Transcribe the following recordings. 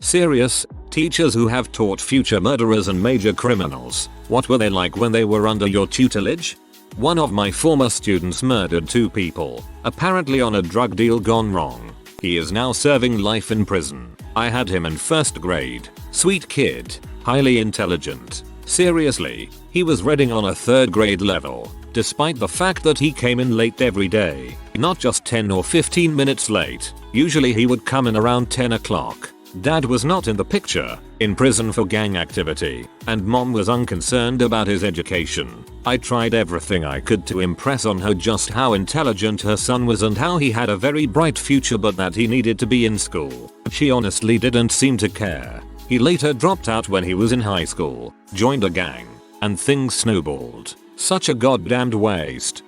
Serious? Teachers who have taught future murderers and major criminals, what were they like when they were under your tutelage? One of my former students murdered 2 people, apparently on a drug deal gone wrong. He is now serving life in prison. I had him in 1st grade. Sweet kid. Highly intelligent. Seriously, he was reading on a 3rd grade level, despite the fact that he came in late every day. Not just 10 or 15 minutes late. Usually he would come in around 10 o'clock. Dad was not in the picture, in prison for gang activity, and mom was unconcerned about his education. I tried everything I could to impress on her just how intelligent her son was and how he had a very bright future but that he needed to be in school. She honestly didn't seem to care. He later dropped out when he was in high school, joined a gang, and things snowballed. Such a goddamned waste.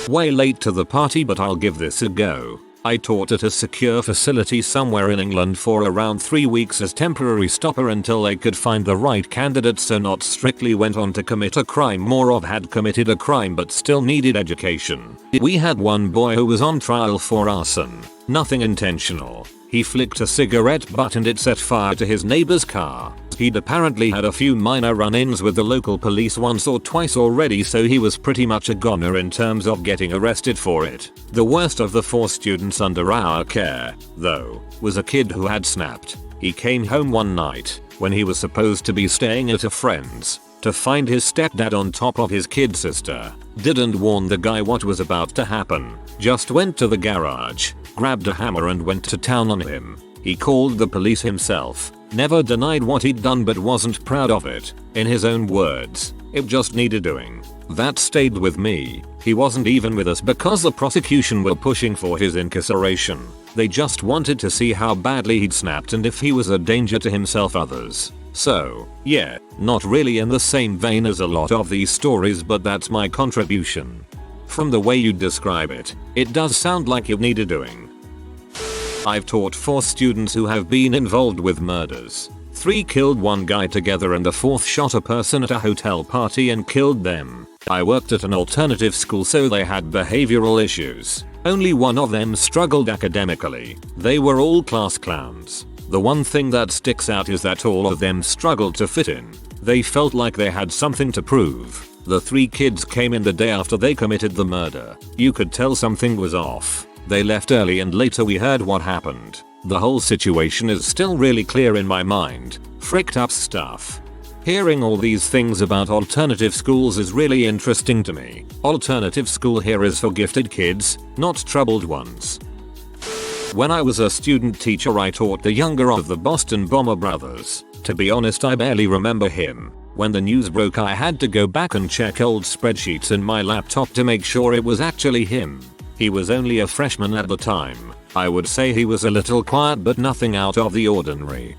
Way late to the party, but I'll give this a go. I taught at a secure facility somewhere in England for around 3 weeks as temporary stopper until they could find the right candidate, so not strictly went on to commit a crime, more of had committed a crime but still needed education. We had one boy who was on trial for arson. Nothing intentional. He flicked a cigarette butt and it set fire to his neighbor's car. He'd apparently had a few minor run-ins with the local police once or twice already, so he was pretty much a goner in terms of getting arrested for it. The worst of the 4 students under our care, though, was a kid who had snapped. He came home one night, when he was supposed to be staying at a friend's, to find his stepdad on top of his kid sister. Didn't warn the guy what was about to happen. Just went to the garage, grabbed a hammer and went to town on him. He called the police himself. Never denied what he'd done but wasn't proud of it. In his own words, it just needed doing. That stayed with me. He wasn't even with us because the prosecution were pushing for his incarceration. They just wanted to see how badly he'd snapped and if he was a danger to himself or others. So, yeah, not really in the same vein as a lot of these stories, but that's my contribution. From the way you describe it, it does sound like it needed doing. I've taught 4 students who have been involved with murders. 3 killed one guy together and the 4th shot a person at a hotel party and killed them. I worked at an alternative school, so they had behavioral issues. Only one of them struggled academically. They were all class clowns. The one thing that sticks out is that all of them struggled to fit in. They felt like they had something to prove. The 3 kids came in the day after they committed the murder. You could tell something was off. They left early and later we heard what happened. The whole situation is still really clear in my mind. Fricked up stuff. Hearing all these things about alternative schools is really interesting to me. Alternative school here is for gifted kids, not troubled ones. When I was a student teacher, I taught the younger of the Boston Bomber brothers. To be honest, I barely remember him. When the news broke, I had to go back and check old spreadsheets in my laptop to make sure it was actually him. He was only a freshman at the time. I would say he was a little quiet but nothing out of the ordinary.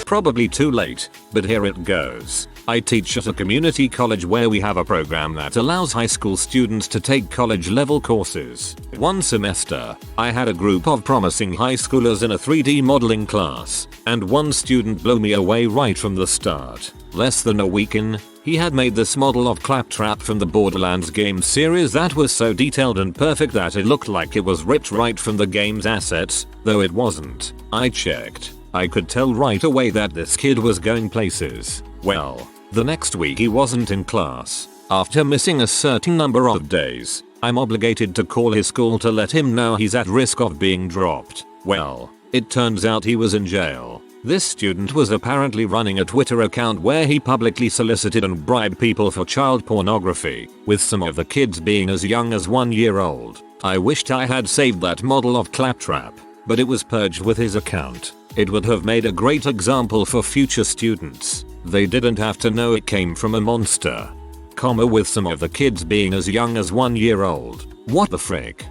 Probably too late, but here it goes. I teach at a community college where we have a program that allows high school students to take college level courses. One semester, I had a group of promising high schoolers in a 3D modeling class, and one student blew me away right from the start. Less than a week in, he had made this model of Claptrap from the Borderlands game series that was so detailed and perfect that it looked like it was ripped right from the game's assets, though it wasn't. I checked. I could tell right away that this kid was going places. Well, the next week he wasn't in class. After missing a certain number of days, I'm obligated to call his school to let him know he's at risk of being dropped. Well, it turns out he was in jail. This student was apparently running a Twitter account where he publicly solicited and bribed people for child pornography, with some of the kids being as young as 1 year old. I wished I had saved that model of Claptrap, but it was purged with his account. It would have made a great example for future students. They didn't have to know it came from a monster. With some of the kids being as young as 1 year old. What the frick?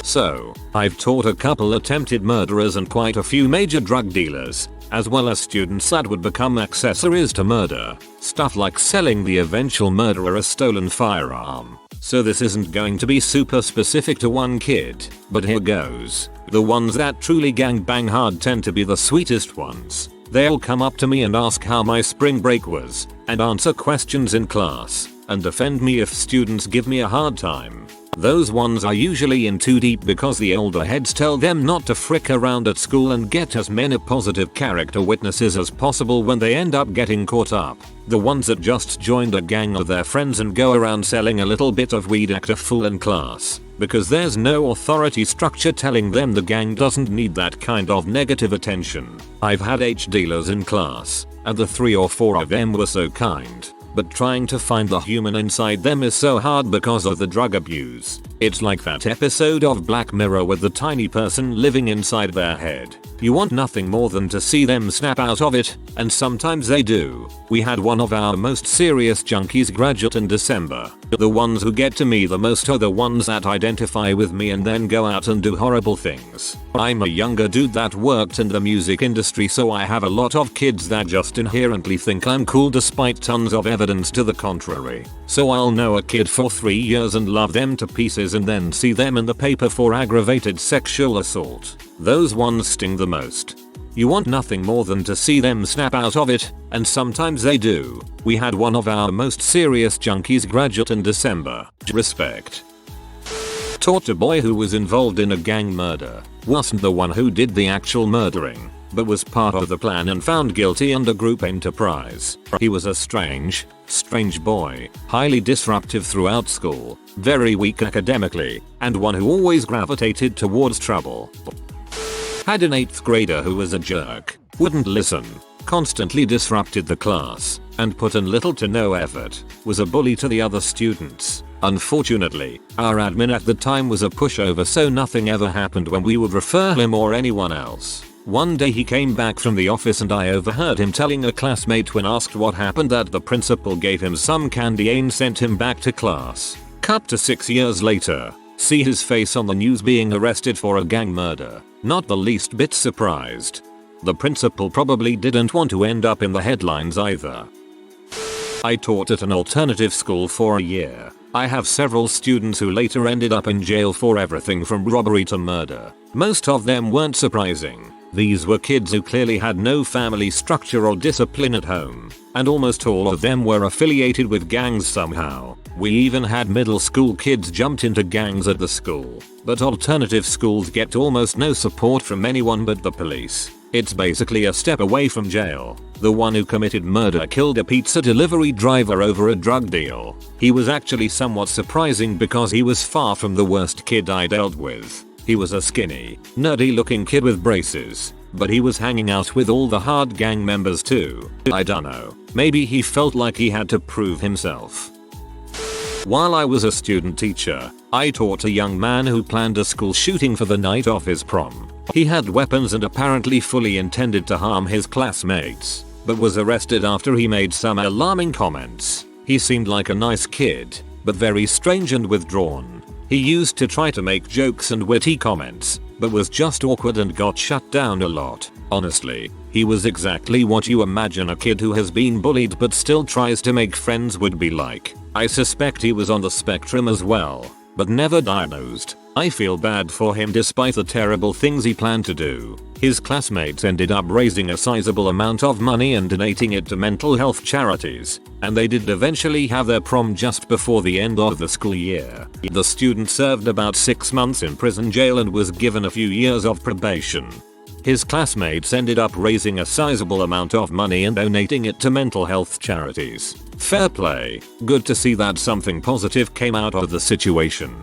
So, I've taught a couple attempted murderers and quite a few major drug dealers, as well as students that would become accessories to murder. Stuff like selling the eventual murderer a stolen firearm. So this isn't going to be super specific to one kid, but here goes. The ones that truly gangbang hard tend to be the sweetest ones. They'll come up to me and ask how my spring break was, and answer questions in class, and defend me if students give me a hard time. Those ones are usually in too deep because the older heads tell them not to frick around at school and get as many positive character witnesses as possible when they end up getting caught up. The ones that just joined a gang of their friends and go around selling a little bit of weed act a fool in class because there's no authority structure telling them the gang doesn't need that kind of negative attention. I've had H dealers in class and the 3 or 4 of them were so kind. But trying to find the human inside them is so hard because of the drug abuse. It's like that episode of Black Mirror with the tiny person living inside their head. You want nothing more than to see them snap out of it, and sometimes they do. We had one of our most serious junkies graduate in December. The ones who get to me the most are the ones that identify with me and then go out and do horrible things. I'm a younger dude that worked in the music industry, so I have a lot of kids that just inherently think I'm cool despite tons of evidence to the contrary. So I'll know a kid for 3 years and love them to pieces and then see them in the paper for aggravated sexual assault. Those ones sting the most. You want nothing more than to see them snap out of it, and sometimes they do. We had one of our most serious junkies graduate in December. Respect. Taught a boy who was involved in a gang murder. Wasn't the one who did the actual murdering, but was part of the plan and found guilty under group enterprise. He was a strange boy, highly disruptive throughout school, very weak academically, and one who always gravitated towards trouble. Had an 8th grader who was a jerk, wouldn't listen, constantly disrupted the class, and put in little to no effort, was a bully to the other students. Unfortunately, our admin at the time was a pushover, so nothing ever happened when we would refer him or anyone else. One day he came back from the office and I overheard him telling a classmate when asked what happened that the principal gave him some candy and sent him back to class. Cut to 6 years later. See his face on the news being arrested for a gang murder. Not the least bit surprised. The principal probably didn't want to end up in the headlines either. I taught at an alternative school for a year. I have several students who later ended up in jail for everything from robbery to murder. Most of them weren't surprising. These were kids who clearly had no family structure or discipline at home, and almost all of them were affiliated with gangs somehow. We even had middle school kids jumped into gangs at the school, but alternative schools get almost no support from anyone but the police. It's basically a step away from jail. The one who committed murder killed a pizza delivery driver over a drug deal. He was actually somewhat surprising because he was far from the worst kid I dealt with. He was a skinny, nerdy looking kid with braces, but he was hanging out with all the hard gang members too. I dunno, maybe he felt like he had to prove himself. While I was a student teacher, I taught a young man who planned a school shooting for the night of his prom. He had weapons and apparently fully intended to harm his classmates, but was arrested after he made some alarming comments. He seemed like a nice kid, but very strange and withdrawn. He used to try to make jokes and witty comments, but was just awkward and got shut down a lot. Honestly, he was exactly what you imagine a kid who has been bullied but still tries to make friends would be like. I suspect he was on the spectrum as well, but never diagnosed. I feel bad for him despite the terrible things he planned to do. His classmates ended up raising a sizable amount of money and donating it to mental health charities, and they did eventually have their prom just before the end of the school year. The student served about 6 months in prison jail and was given a few years of probation. His classmates ended up raising a sizable amount of money and donating it to mental health charities. Fair play. Good to see that something positive came out of the situation.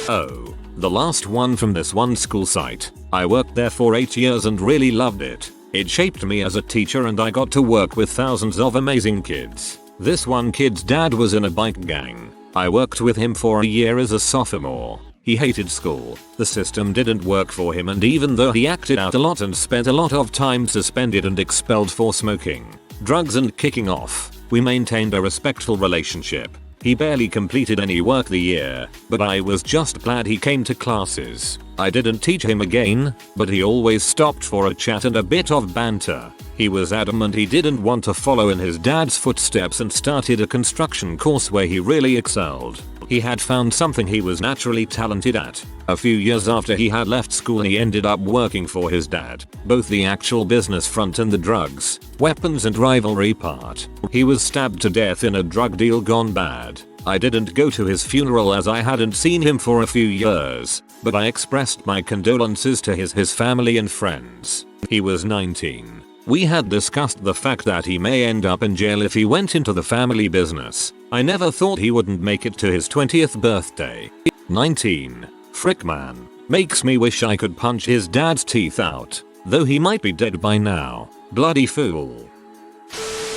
Oh, the last one from this one school site. I worked there for 8 years and really loved it. It shaped me as a teacher and I got to work with thousands of amazing kids. This one kid's dad was in a bike gang. I worked with him for a year as a sophomore. He hated school. The system didn't work for him, and even though he acted out a lot and spent a lot of time suspended and expelled for smoking, drugs and kicking off, we maintained a respectful relationship. He barely completed any work the year, but I was just glad he came to classes. I didn't teach him again, but he always stopped for a chat and a bit of banter. He was adamant he didn't want to follow in his dad's footsteps and started a construction course where he really excelled. He had found something he was naturally talented at. A few years after he had left school, he ended up working for his dad, both the actual business front and the drugs, weapons and rivalry part. He was stabbed to death in a drug deal gone bad. I didn't go to his funeral as I hadn't seen him for a few years, but I expressed my condolences to his family and friends. He was 19. We had discussed the fact that he may end up in jail if he went into the family business. I never thought he wouldn't make it to his 20th birthday. 19. Frick man. Makes me wish I could punch his dad's teeth out. Though he might be dead by now. Bloody fool.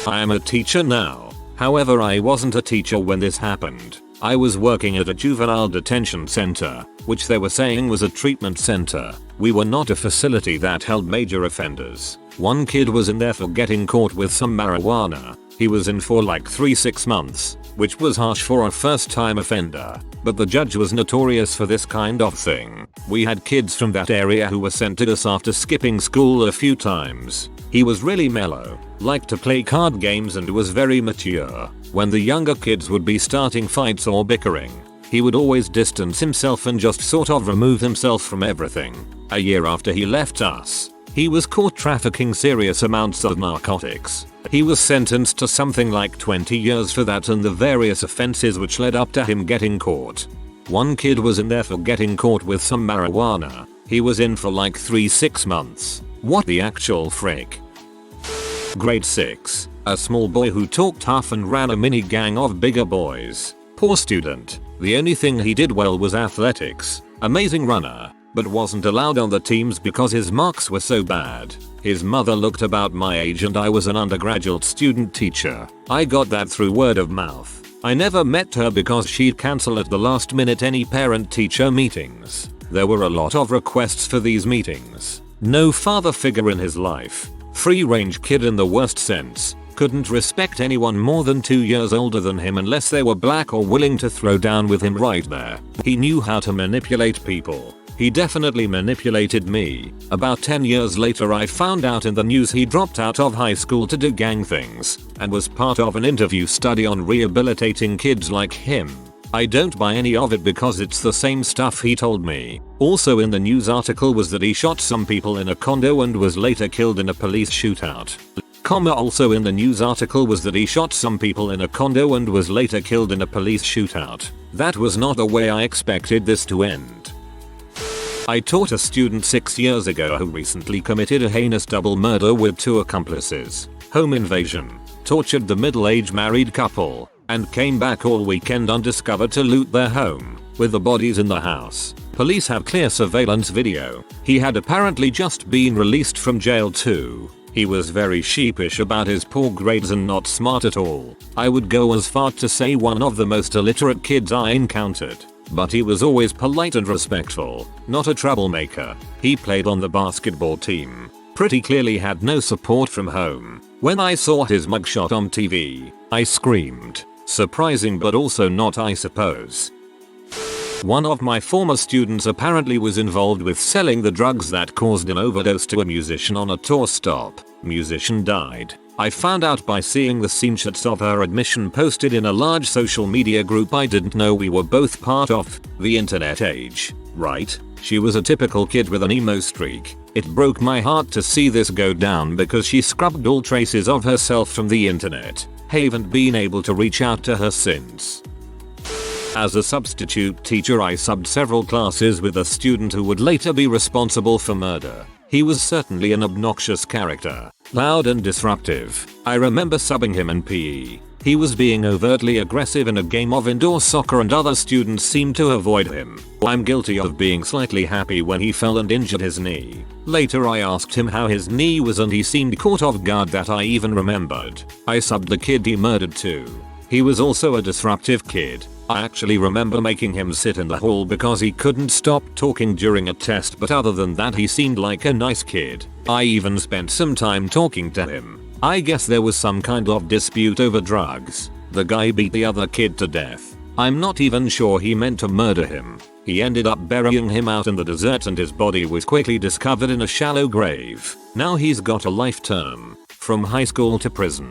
I am a teacher now. However, I wasn't a teacher when this happened. I was working at a juvenile detention center, which they were saying was a treatment center. We were not a facility that held major offenders. One kid was in there for getting caught with some marijuana. He was in for like 6 months, which was harsh for a first time offender. But the judge was notorious for this kind of thing. We had kids from that area who were sent to us after skipping school a few times. He was really mellow, liked to play card games and was very mature. When the younger kids would be starting fights or bickering, he would always distance himself and just sort of remove himself from everything. A year after he left us, he was caught trafficking serious amounts of narcotics. He was sentenced to something like 20 years for that and the various offenses which led up to him getting caught. One kid was in there for getting caught with some marijuana. He was in for like 6 months. What the actual frick? Grade 6. A small boy who talked tough and ran a mini gang of bigger boys. Poor student. The only thing he did well was athletics. Amazing runner, but wasn't allowed on the teams because his marks were so bad. His mother looked about my age and I was an undergraduate student teacher. I got that through word of mouth. I never met her because she'd cancel at the last minute any parent-teacher meetings. There were a lot of requests for these meetings. No father figure in his life. Free-range kid in the worst sense. Couldn't respect anyone more than 2 years older than him unless they were black or willing to throw down with him right there. He knew how to manipulate people. He definitely manipulated me. About 10 years later I found out in the news he dropped out of high school to do gang things and was part of an interview study on rehabilitating kids like him. I don't buy any of it because it's the same stuff he told me. Also in the news article was that he shot some people in a condo and was later killed in a police shootout. Also in the news article was that he shot some people in a condo and was later killed in a police shootout. That was not the way I expected this to end. I taught a student 6 years ago who recently committed a heinous double murder with 2 accomplices. Home invasion, tortured the middle-aged married couple, and came back all weekend undiscovered to loot their home, with the bodies in the house. Police have clear surveillance video. He had apparently just been released from jail too. He was very sheepish about his poor grades and not smart at all. I would go as far to say one of the most illiterate kids I encountered. But he was always polite and respectful, not a troublemaker. He played on the basketball team. Pretty clearly had no support from home. When I saw his mugshot on TV, I screamed. Surprising but also not, I suppose. One of my former students apparently was involved with selling the drugs that caused an overdose to a musician on a tour stop. Musician died. I found out by seeing the screenshots of her admission posted in a large social media group I didn't know we were both part of. The internet age, right? She was a typical kid with an emo streak. It broke my heart to see this go down because she scrubbed all traces of herself from the internet. Haven't been able to reach out to her since. As a substitute teacher I subbed several classes with a student who would later be responsible for murder. He was certainly an obnoxious character, loud and disruptive. I remember subbing him in PE. He was being overtly aggressive in a game of indoor soccer and other students seemed to avoid him. I'm guilty of being slightly happy when he fell and injured his knee. Later I asked him how his knee was and he seemed caught off guard that I even remembered. I subbed the kid he murdered too. He was also a disruptive kid. I actually remember making him sit in the hall because he couldn't stop talking during a test, but other than that he seemed like a nice kid. I even spent some time talking to him. I guess there was some kind of dispute over drugs. The guy beat the other kid to death. I'm not even sure he meant to murder him. He ended up burying him out in the desert and his body was quickly discovered in a shallow grave. Now he's got a life term, from high school to prison.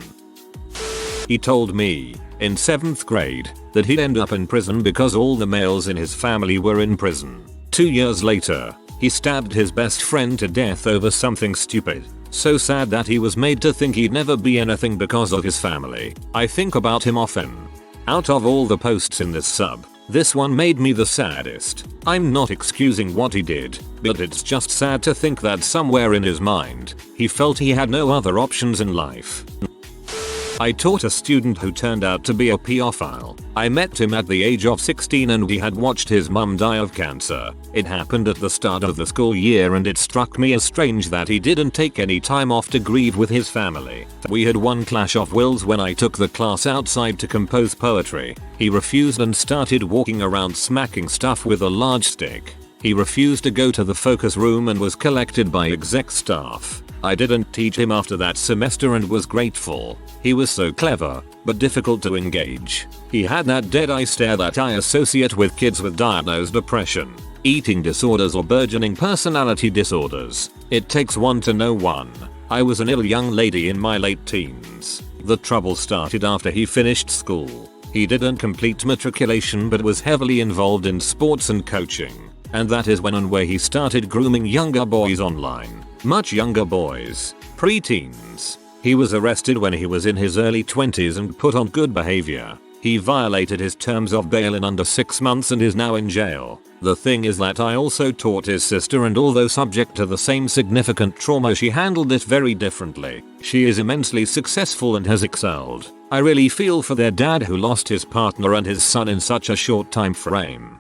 He told me, in 7th grade, that he'd end up in prison because all the males in his family were in prison. 2 years later, he stabbed his best friend to death over something stupid. So sad that he was made to think he'd never be anything because of his family. I think about him often. Out of all the posts in this sub, this one made me the saddest. I'm not excusing what he did, but it's just sad to think that somewhere in his mind, he felt he had no other options in life. I taught a student who turned out to be a pedophile. I met him at the age of 16 and he had watched his mum die of cancer. It happened at the start of the school year and it struck me as strange that he didn't take any time off to grieve with his family. We had one clash of wills when I took the class outside to compose poetry. He refused and started walking around smacking stuff with a large stick. He refused to go to the focus room and was collected by exec staff. I didn't teach him after that semester and was grateful. He was so clever, but difficult to engage. He had that dead-eye stare that I associate with kids with diagnosed depression, eating disorders or burgeoning personality disorders. It takes one to know one. I was an ill young lady in my late teens. The trouble started after he finished school. He didn't complete matriculation but was heavily involved in sports and coaching. And that is when and where he started grooming younger boys online. Much younger boys. Pre-teens. He was arrested when he was in his early 20s and put on good behavior. He violated his terms of bail in under 6 months and is now in jail. The thing is that I also taught his sister and although subject to the same significant trauma she handled it very differently. She is immensely successful and has excelled. I really feel for their dad who lost his partner and his son in such a short time frame.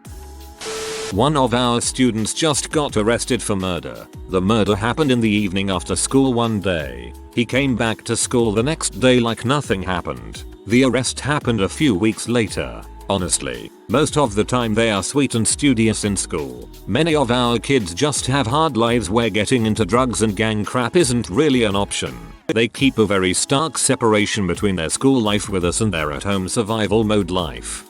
One of our students just got arrested for murder. The murder happened in the evening after school one day. He came back to school the next day like nothing happened. The arrest happened a few weeks later. Honestly, most of the time they are sweet and studious in school. Many of our kids just have hard lives where getting into drugs and gang crap isn't really an option. They keep a very stark separation between their school life with us and their at-home survival mode life.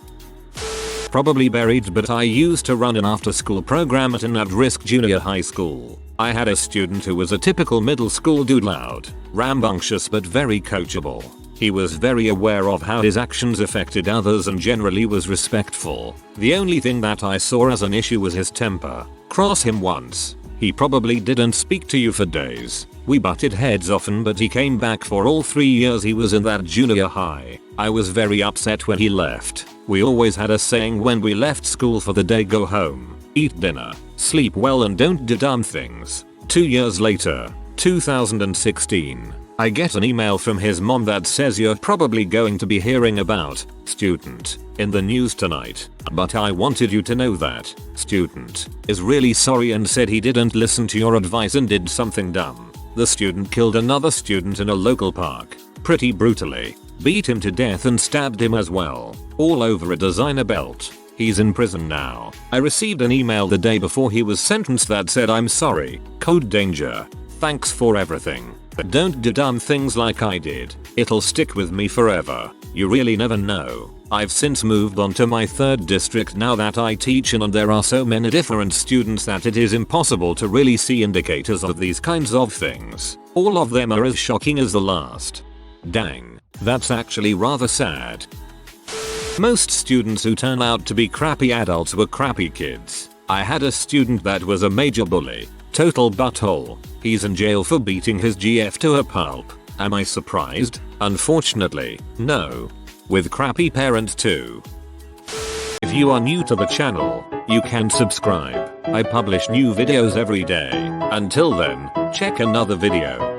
Probably buried, but I used to run an after-school program at an at-risk junior high school. I had a student who was a typical middle school dude, loud, rambunctious but very coachable. He was very aware of how his actions affected others and generally was respectful. The only thing that I saw as an issue was his temper. Cross him once. He probably didn't speak to you for days. We butted heads often but he came back for all 3 years he was in that junior high. I was very upset when he left. We always had a saying when we left school for the day: go home, eat dinner, sleep well and don't do dumb things. 2 years later, 2016, I get an email from his mom that says you're probably going to be hearing about student in the news tonight, but I wanted you to know that student is really sorry and said he didn't listen to your advice and did something dumb. The student killed another student in a local park, pretty brutally, beat him to death and stabbed him as well, all over a designer belt. He's in prison now. I received an email the day before he was sentenced that said, "I'm sorry, code danger. Thanks for everything. But don't do dumb things like I did. It'll stick with me forever. You really never know." I've since moved on to my 3rd district now that I teach in and there are so many different students that it is impossible to really see indicators of these kinds of things. All of them are as shocking as the last. Dang, that's actually rather sad. Most students who turn out to be crappy adults were crappy kids. I had a student that was a major bully. Total butthole. He's in jail for beating his GF to a pulp. Am I surprised? Unfortunately, no. With crappy parents too. If you are new to the channel, you can subscribe. I publish new videos every day. Until then, check another video.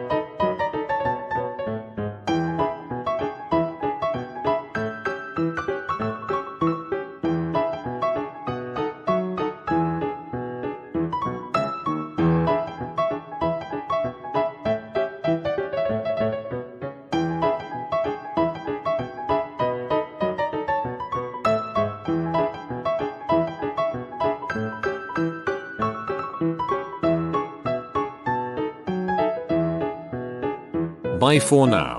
Bye for now.